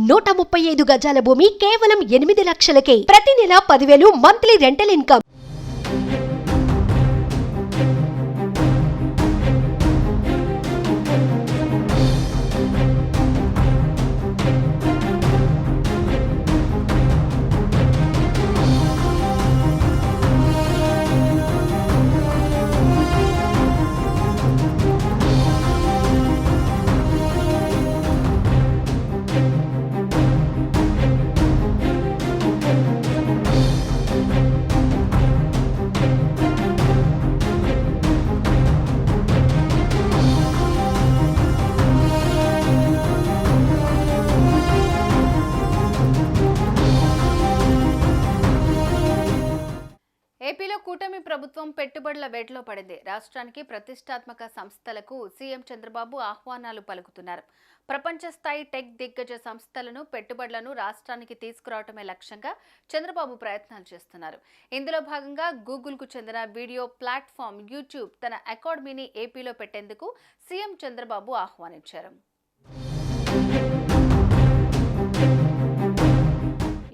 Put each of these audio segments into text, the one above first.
135 గజాల భూమి కేవలం 8 లక్షలకే. ప్రతి నెల 10,000 మంత్లీ రెంటల్ ఇన్కమ్. ఏపీలో కూటమి ప్రభుత్వం పెట్టుబడుల వేటలో పడింది. రాష్ట్రానికి ప్రతిష్టాత్మక సంస్థలకు సీఎం చంద్రబాబు ఆహ్వానాలు పలుకుతున్నారు. ప్రపంచ స్థాయి టెక్ దిగ్గజ సంస్థలను పెట్టుబడులను రాష్ట్రానికి తీసుకురావటమే లక్ష్యంగా చంద్రబాబు ప్రయత్నాలు చేస్తున్నారు. ఇందులో భాగంగా గూగుల్కు చెందిన వీడియో ప్లాట్ఫామ్ యూట్యూబ్ తన అకాడమీని ఏపీలో పెట్టేందుకు సీఎం చంద్రబాబు ఆహ్వానించారు.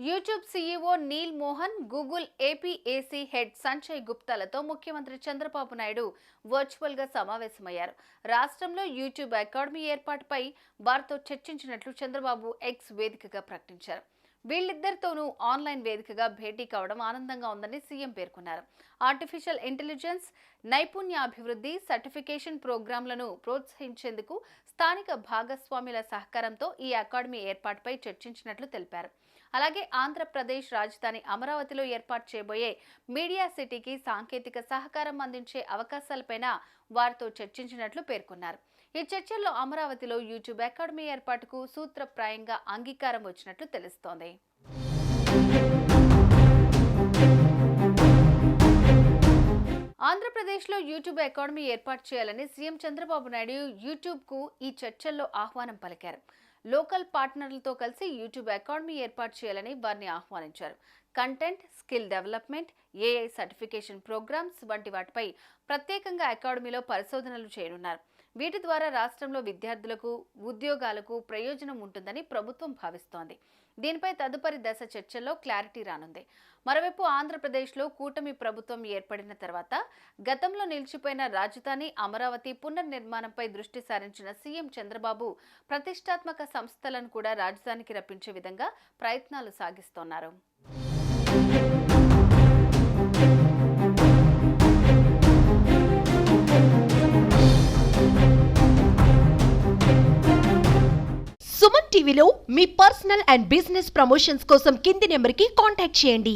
YouTube CEO Neal Mohan, Google APAC head Sanjay గుప్తాలతో ముఖ్యమంత్రి చంద్రబాబు నాయుడు వర్చువల్ గా సమావేశమయ్యారు. రాష్ట్రంలో యూట్యూబ్ అకాడమీ ఏర్పాటుపై వారితో చర్చించినట్లు చంద్రబాబు ఎక్స్ వేదికగా ప్రకటించారు. వీళ్ళిద్దరితోనూ ఆన్లైన్ వేదికగా భేటీ కావడం ఆనందంగా ఉందని సీఎం పేర్కొన్నారు. ఆర్టిఫిషియల్ ఇంటెలిజెన్స్, నైపుణ్యాభివృద్ధి, సర్టిఫికేషన్ ప్రోగ్రాంలను ప్రోత్సహించేందుకు స్థానిక భాగస్వాముల సహకారంతో ఈ అకాడమీ ఏర్పాటుపై చర్చించినట్లు తెలిపారు. అలాగే ఆంధ్రప్రదేశ్ రాజధాని అమరావతిలో ఏర్పాటు చేయబోయే మీడియా సిటీకి సాంకేతిక సహకారం అందించే అవకాశాలపైన వారితో చర్చించినట్లు పేర్కొన్నారు. ఈ చర్చల్లో అమరావతిలో యూట్యూబ్ అకాడమీ ఏర్పాటుకు సూత్రప్రాయంగా అంగీకారం వచ్చినట్లు తెలుస్తోంది. ఆంధ్రప్రదేశ్లో యూట్యూబ్ అకాడమీ ఏర్పాటు చేయాలని సీఎం చంద్రబాబు నాయుడు యూట్యూబ్కు ఈ చర్చల్లో ఆహ్వానం పలికారు. లోకల్ పార్ట్నర్లతో కలిసి యూట్యూబ్ అకాడమీ ఏర్పాటు చేయాలని వారిని ఆహ్వానించారు. Content, skill development, AI certification programmes వంటి వాటిపై ప్రత్యేకంగా అకాడమీలో పరిశోధనలు చేయనున్నారు. వీటి ద్వారా రాష్ట్రంలో విద్యార్థులకు, ఉద్యోగాలకు ప్రయోజనం ఉంటుందని ప్రభుత్వం భావిస్తోంది. దీనిపై తదుపరి దశ చర్చల్లో క్లారిటీ రానుంది. మరోవైపు ఆంధ్రప్రదేశ్లో కూటమి ప్రభుత్వం ఏర్పడిన తర్వాత గతంలో నిలిచిపోయిన రాజధాని అమరావతి పునర్నిర్మాణంపై దృష్టి సారించిన సీఎం చంద్రబాబు ప్రతిష్టాత్మక సంస్థలను కూడా రాజధానికి రప్పించే విధంగా ప్రయత్నాలు సాగిస్తున్నారు. సుమన్ టీవీలో మీ పర్సనల్ అండ్ బిజినెస్ ప్రమోషన్స్ కోసం కింది నెంబర్కి కాంటాక్ట్ చేయండి.